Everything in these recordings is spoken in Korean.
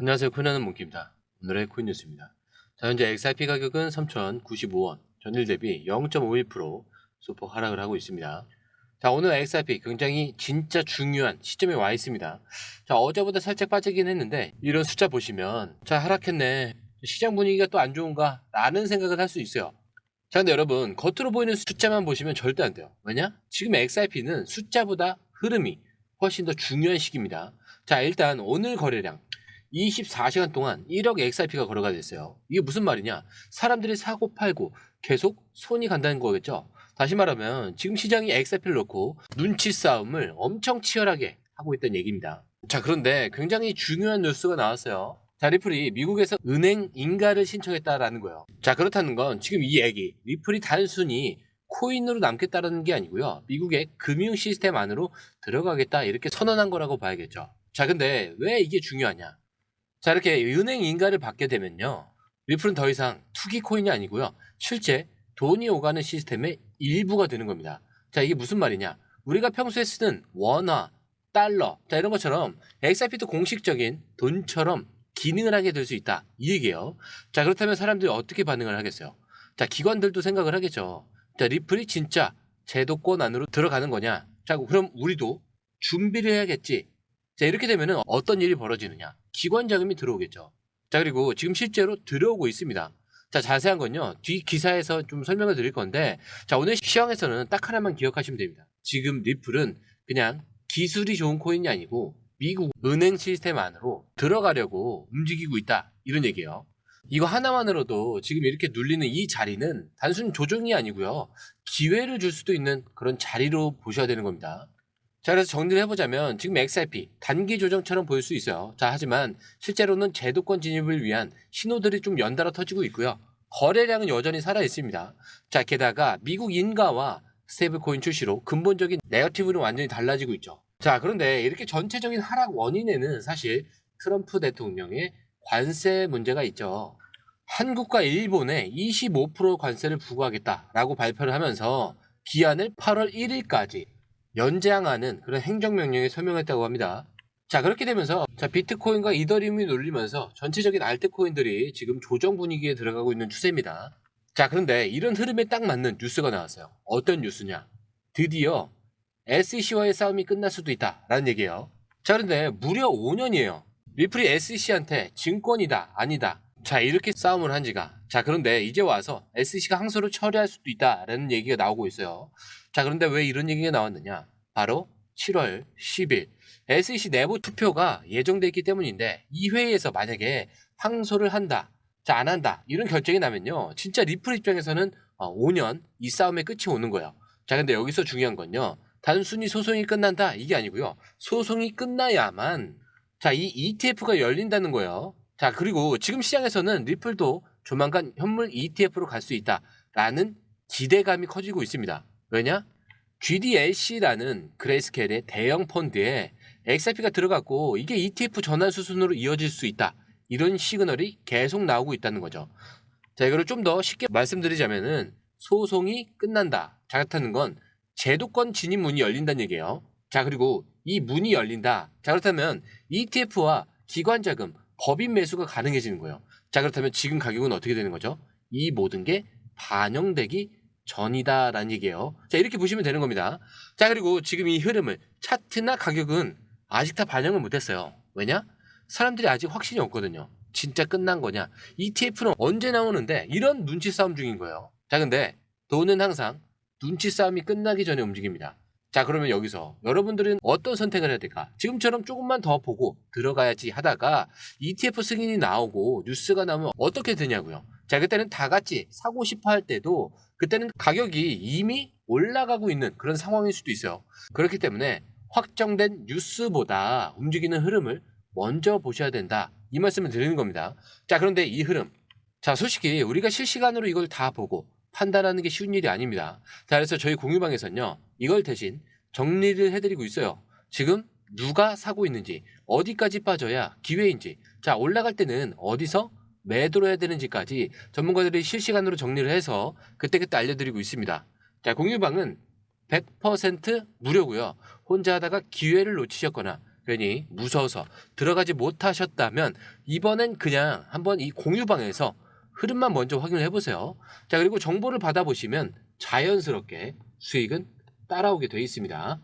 안녕하세요. 코인하는 몽키입니다. 오늘의 코인 뉴스입니다. 자, 현재 XRP 가격은 3,095원, 전일 대비 0.51% 소폭 하락을 하고 있습니다. 자, 오늘 XRP 굉장히 진짜 중요한 시점에 와 있습니다. 자, 어제보다 살짝 빠지긴 했는데 이런 숫자 보시면 자, 하락했네. 시장 분위기가 또 안 좋은가? 라는 생각을 할 수 있어요. 자, 근데 여러분 겉으로 보이는 숫자만 보시면 절대 안 돼요. 왜냐? 지금 XRP는 숫자보다 흐름이 훨씬 더 중요한 시기입니다. 자, 일단 오늘 거래량 24시간 동안 1억 XRP가 거래가 됐어요. 이게 무슨 말이냐? 사람들이 사고 팔고 계속 손이 간다는 거겠죠. 다시 말하면 지금 시장이 XRP를 놓고 눈치 싸움을 엄청 치열하게 하고 있다는 얘기입니다. 자, 그런데 굉장히 중요한 뉴스가 나왔어요. 자, 리플이 미국에서 은행 인가를 신청했다라는 거예요. 자, 그렇다는 건 지금 이 얘기, 리플이 단순히 코인으로 남겠다는 게 아니고요. 미국의 금융 시스템 안으로 들어가겠다 이렇게 선언한 거라고 봐야겠죠. 자, 근데 왜 이게 중요하냐? 자, 이렇게 은행 인가를 받게 되면요. 리플은 더 이상 투기 코인이 아니고요. 실제 돈이 오가는 시스템의 일부가 되는 겁니다. 자, 이게 무슨 말이냐? 우리가 평소에 쓰는 원화, 달러, 자, 이런 것처럼 XRP도 공식적인 돈처럼 기능을 하게 될 수 있다. 이 얘기예요. 자, 그렇다면 사람들이 어떻게 반응을 하겠어요? 자, 기관들도 생각을 하겠죠. 자, 리플이 진짜 제도권 안으로 들어가는 거냐? 자, 그럼 우리도 준비를 해야겠지. 자, 이렇게 되면은 어떤 일이 벌어지느냐? 기관 자금이 들어오겠죠. 자, 그리고 지금 실제로 들어오고 있습니다. 자, 자세한 건요. 뒤 기사에서 좀 설명을 드릴 건데, 자, 오늘 시황에서는 딱 하나만 기억하시면 됩니다. 지금 리플은 그냥 기술이 좋은 코인이 아니고 미국 은행 시스템 안으로 들어가려고 움직이고 있다. 이런 얘기예요. 이거 하나만으로도 지금 이렇게 눌리는 이 자리는 단순 조정이 아니고요. 기회를 줄 수도 있는 그런 자리로 보셔야 되는 겁니다. 자, 그래서 정리를 해보자면 지금 XRP 단기 조정처럼 보일 수 있어요. 자, 하지만 실제로는 제도권 진입을 위한 신호들이 좀 연달아 터지고 있고요. 거래량은 여전히 살아 있습니다. 자, 게다가 미국 인가와 스테이블코인 출시로 근본적인 내러티브는 완전히 달라지고 있죠. 자, 그런데 이렇게 전체적인 하락 원인에는 사실 트럼프 대통령의 관세 문제가 있죠. 한국과 일본에 25% 관세를 부과하겠다라고 발표를 하면서 기한을 8월 1일까지 연장하는 그런 행정명령에 서명했다고 합니다. 자, 그렇게 되면서 자, 비트코인과 이더리움이 눌리면서 전체적인 알트코인들이 지금 조정 분위기에 들어가고 있는 추세입니다. 자, 그런데 이런 흐름에 딱 맞는 뉴스가 나왔어요. 어떤 뉴스냐? 드디어 SEC와의 싸움이 끝날 수도 있다라는 얘기예요. 자, 그런데 무려 5년이에요. 리플이 SEC한테 증권이다 아니다, 자, 이렇게 싸움을 한 지가. 자, 그런데 이제 와서 SEC가 항소를 처리할 수도 있다라는 얘기가 나오고 있어요. 자, 그런데 왜 이런 얘기가 나왔느냐? 바로 7월 10일 SEC 내부 투표가 예정돼 있기 때문인데, 이 회의에서 만약에 항소를 한다, 자, 안 한다, 이런 결정이 나면요, 진짜 리플 입장에서는 5년 이 싸움의 끝이 오는 거예요. 자, 근데 여기서 중요한 건요, 단순히 소송이 끝난다 이게 아니고요, 소송이 끝나야만 자, 이 ETF가 열린다는 거예요. 자, 그리고 지금 시장에서는 리플도 조만간 현물 ETF로 갈 수 있다라는 기대감이 커지고 있습니다. 왜냐? GDLC라는 그레이스케일의 대형 펀드에 XRP가 들어갔고 이게 ETF 전환 수순으로 이어질 수 있다, 이런 시그널이 계속 나오고 있다는 거죠. 자, 이거를 좀 더 쉽게 말씀드리자면은 소송이 끝난다. 자, 그렇다는 건 제도권 진입 문이 열린다는 얘기예요. 자, 그리고 이 문이 열린다. 자, 그렇다면 ETF와 기관 자금, 법인 매수가 가능해지는 거예요. 자, 그렇다면 지금 가격은 어떻게 되는 거죠? 이 모든 게 반영되기 전이다라는 얘기예요. 자, 이렇게 보시면 되는 겁니다. 자, 그리고 지금 이 흐름을 차트나 가격은 아직 다 반영을 못했어요. 왜냐? 사람들이 아직 확신이 없거든요. 진짜 끝난 거냐? ETF는 언제 나오는데, 이런 눈치 싸움 중인 거예요. 자, 근데 돈은 항상 눈치 싸움이 끝나기 전에 움직입니다. 자, 그러면 여기서 여러분들은 어떤 선택을 해야 될까? 지금처럼 조금만 더 보고 들어가야지 하다가 ETF 승인이 나오고 뉴스가 나오면 어떻게 되냐고요. 자, 그때는 다 같이 사고 싶어 할 때도 그때는 가격이 이미 올라가고 있는 그런 상황일 수도 있어요. 그렇기 때문에 확정된 뉴스보다 움직이는 흐름을 먼저 보셔야 된다, 이 말씀을 드리는 겁니다. 자, 그런데 이 흐름, 자, 솔직히 우리가 실시간으로 이걸 다 보고 판단하는 게 쉬운 일이 아닙니다. 자, 그래서 저희 공유방에서는요, 이걸 대신 정리를 해드리고 있어요. 지금 누가 사고 있는지, 어디까지 빠져야 기회인지, 자, 올라갈 때는 어디서 매도를 해야 되는지까지 전문가들이 실시간으로 정리를 해서 그때그때 알려드리고 있습니다. 자, 공유방은 100% 무료고요. 혼자 하다가 기회를 놓치셨거나 괜히 무서워서 들어가지 못하셨다면 이번엔 그냥 한번 이 공유방에서 흐름만 먼저 확인을 해보세요. 자, 그리고 정보를 받아보시면 자연스럽게 수익은 따라오게 되어 있습니다.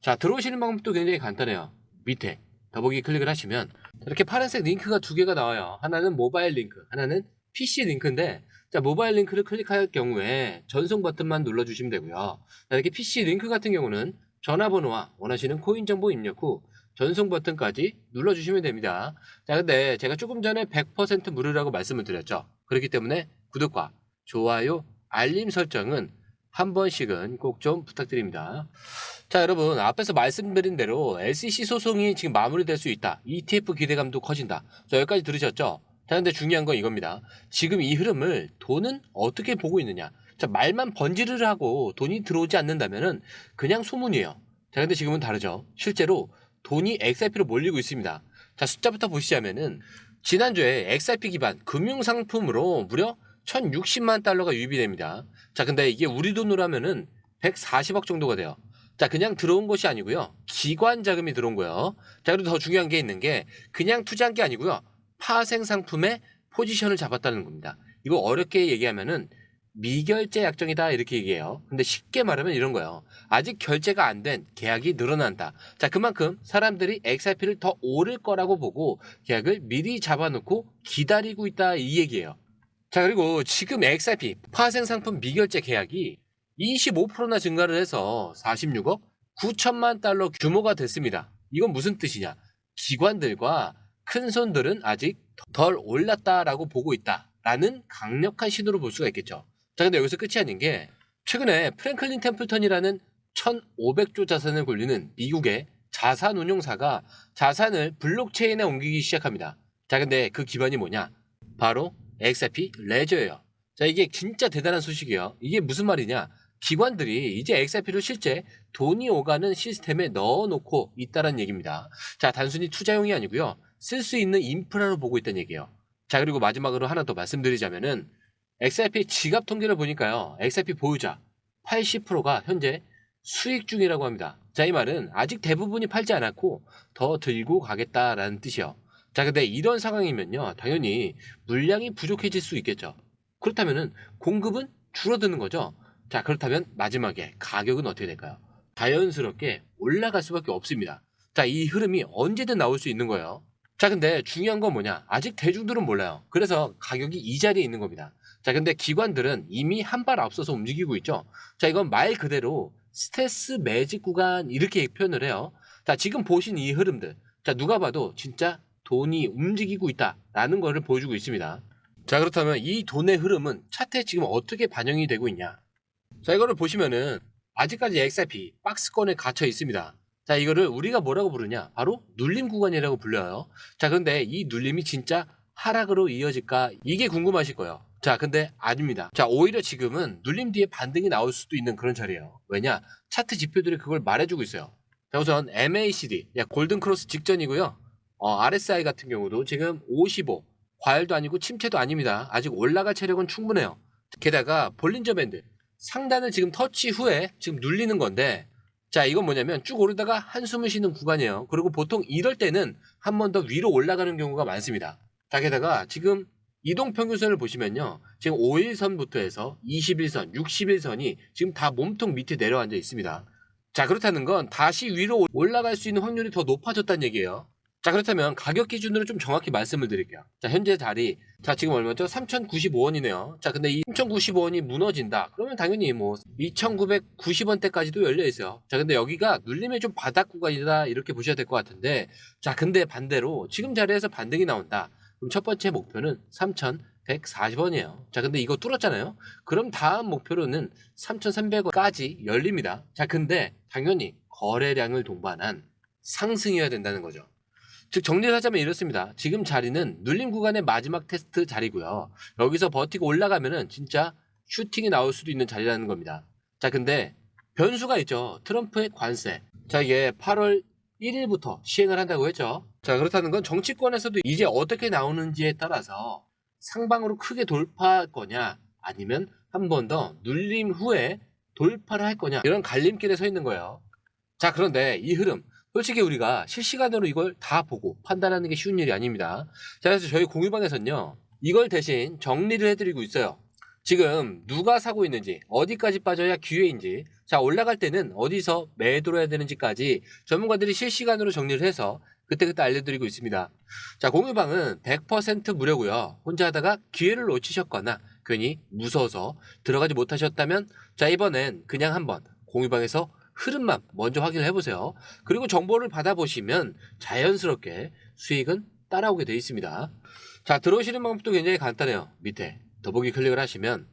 자, 들어오시는 방법도 굉장히 간단해요. 밑에 더보기 클릭을 하시면 이렇게 파란색 링크가 두 개가 나와요. 하나는 모바일 링크, 하나는 PC 링크인데, 자, 모바일 링크를 클릭할 경우에 전송 버튼만 눌러주시면 되고요. 자, 이렇게 PC 링크 같은 경우는 전화번호와 원하시는 코인 정보 입력 후 전송 버튼까지 눌러주시면 됩니다. 자, 근데 제가 조금 전에 100% 무료라고 말씀을 드렸죠. 그렇기 때문에 구독과 좋아요, 알림 설정은 한 번씩은 꼭 좀 부탁드립니다. 자, 여러분, 앞에서 말씀드린 대로 SEC 소송이 지금 마무리될 수 있다. ETF 기대감도 커진다. 자, 여기까지 들으셨죠? 자, 근데 중요한 건 이겁니다. 지금 이 흐름을 돈은 어떻게 보고 있느냐? 자, 말만 번지르르 하고 돈이 들어오지 않는다면은 그냥 소문이에요. 자, 근데 지금은 다르죠. 실제로 돈이 XRP로 몰리고 있습니다. 자, 숫자부터 보시자면은 지난주에 XRP 기반 금융상품으로 무려 1060만 달러가 유입이 됩니다. 자, 근데 이게 우리 돈으로 하면은 140억 정도가 돼요. 자, 그냥 들어온 것이 아니고요. 기관 자금이 들어온 거예요. 자, 그리고 더 중요한 게 있는 게 그냥 투자한 게 아니고요. 파생 상품에 포지션을 잡았다는 겁니다. 이거 어렵게 얘기하면은 미결제 약정이다 이렇게 얘기해요. 근데 쉽게 말하면 이런 거예요. 아직 결제가 안 된 계약이 늘어난다. 자, 그만큼 사람들이 XRP를 더 오를 거라고 보고 계약을 미리 잡아놓고 기다리고 있다 이 얘기예요. 자, 그리고 지금 XRP 파생 상품 미결제 계약이 25%나 증가를 해서 46억 9천만 달러 규모가 됐습니다. 이건 무슨 뜻이냐? 기관들과 큰 손들은 아직 덜 올랐다라고 보고 있다라는 강력한 신호로 볼 수가 있겠죠. 자, 근데 여기서 끝이 아닌 게 최근에 프랭클린 템플턴이라는 1,500조 자산을 굴리는 미국의 자산운용사가 자산을 블록체인에 옮기기 시작합니다. 자, 근데 그 기반이 뭐냐? 바로 XRP 레저예요. 자, 이게 진짜 대단한 소식이에요. 이게 무슨 말이냐? 기관들이 이제 XRP를 실제 돈이 오가는 시스템에 넣어놓고 있다는 얘기입니다. 자, 단순히 투자용이 아니고요. 쓸 수 있는 인프라로 보고 있다는 얘기예요. 자, 그리고 마지막으로 하나 더 말씀드리자면은 XRP 지갑 통계를 보니까요. XRP 보유자 80%가 현재 수익 중이라고 합니다. 자, 이 말은 아직 대부분이 팔지 않았고 더 들고 가겠다라는 뜻이요. 자, 근데 이런 상황이면요. 당연히 물량이 부족해질 수 있겠죠. 그렇다면은 공급은 줄어드는 거죠. 자, 그렇다면 마지막에 가격은 어떻게 될까요? 자연스럽게 올라갈 수밖에 없습니다. 자, 이 흐름이 언제든 나올 수 있는 거예요. 자, 근데 중요한 건 뭐냐? 아직 대중들은 몰라요. 그래서 가격이 이 자리에 있는 겁니다. 자, 근데 기관들은 이미 한 발 앞서서 움직이고 있죠. 자, 이건 말 그대로 스텔스 매직 구간 이렇게 표현을 해요. 자, 지금 보신 이 흐름들. 자, 누가 봐도 진짜 돈이 움직이고 있다라는 것을 보여주고 있습니다. 자, 그렇다면 이 돈의 흐름은 차트에 지금 어떻게 반영이 되고 있냐? 자, 이거를 보시면은 아직까지 XRP 박스권에 갇혀 있습니다. 자, 이거를 우리가 뭐라고 부르냐? 바로 눌림 구간이라고 불려요. 자, 근데 이 눌림이 진짜 하락으로 이어질까? 이게 궁금하실 거예요. 자, 근데 아닙니다. 자, 오히려 지금은 눌림 뒤에 반등이 나올 수도 있는 그런 자리예요. 왜냐? 차트 지표들이 그걸 말해주고 있어요. 자, 우선 MACD, 골든 크로스 직전이고요. RSI 같은 경우도 지금 55, 과열도 아니고 침체도 아닙니다. 아직 올라갈 체력은 충분해요. 게다가 볼린저 밴드, 상단을 지금 터치 후에 지금 눌리는 건데, 자, 이건 뭐냐면 쭉 오르다가 한숨을 쉬는 구간이에요. 그리고 보통 이럴 때는 한 번 더 위로 올라가는 경우가 많습니다. 자, 게다가 지금 이동평균선을 보시면요. 지금 5일선부터 해서 21선, 61선이 지금 다 몸통 밑에 내려앉아 있습니다. 자, 그렇다는 건 다시 위로 올라갈 수 있는 확률이 더 높아졌다는 얘기예요. 자, 그렇다면 가격 기준으로 좀 정확히 말씀을 드릴게요. 자, 현재 자리, 자, 지금 얼마죠? 3,095원이네요. 자, 근데 이 3,095원이 무너진다. 그러면 당연히 뭐 2,990원대까지도 열려 있어요. 자, 근데 여기가 눌림의 좀 바닥 구간이다 이렇게 보셔야 될 것 같은데, 자, 근데 반대로 지금 자리에서 반등이 나온다. 그럼 첫 번째 목표는 3,140원이에요. 자, 근데 이거 뚫었잖아요. 그럼 다음 목표로는 3,300원까지 열립니다. 자, 근데 당연히 거래량을 동반한 상승이어야 된다는 거죠. 즉 정리를 하자면 이렇습니다. 지금 자리는 눌림 구간의 마지막 테스트 자리고요. 여기서 버티고 올라가면은 진짜 슈팅이 나올 수도 있는 자리라는 겁니다. 자, 근데 변수가 있죠. 트럼프의 관세. 자, 이게 8월 1일부터 시행을 한다고 했죠. 자, 그렇다는 건 정치권에서도 이제 어떻게 나오는지에 따라서 상방으로 크게 돌파할 거냐, 아니면 한 번 더 눌림 후에 돌파를 할 거냐, 이런 갈림길에 서 있는 거예요. 자, 그런데 이 흐름 솔직히 우리가 실시간으로 이걸 다 보고 판단하는 게 쉬운 일이 아닙니다. 자, 그래서 저희 공유방에서는요, 이걸 대신 정리를 해드리고 있어요. 지금 누가 사고 있는지, 어디까지 빠져야 기회인지, 자, 올라갈 때는 어디서 매도를 해야 되는지까지 전문가들이 실시간으로 정리를 해서 그때그때 알려드리고 있습니다. 자, 공유방은 100% 무료고요. 혼자 하다가 기회를 놓치셨거나 괜히 무서워서 들어가지 못하셨다면, 자, 이번엔 그냥 한번 공유방에서 흐름만 먼저 확인을 해보세요. 그리고 정보를 받아보시면 자연스럽게 수익은 따라오게 되어 있습니다. 자, 들어오시는 방법도 굉장히 간단해요. 밑에 더보기 클릭을 하시면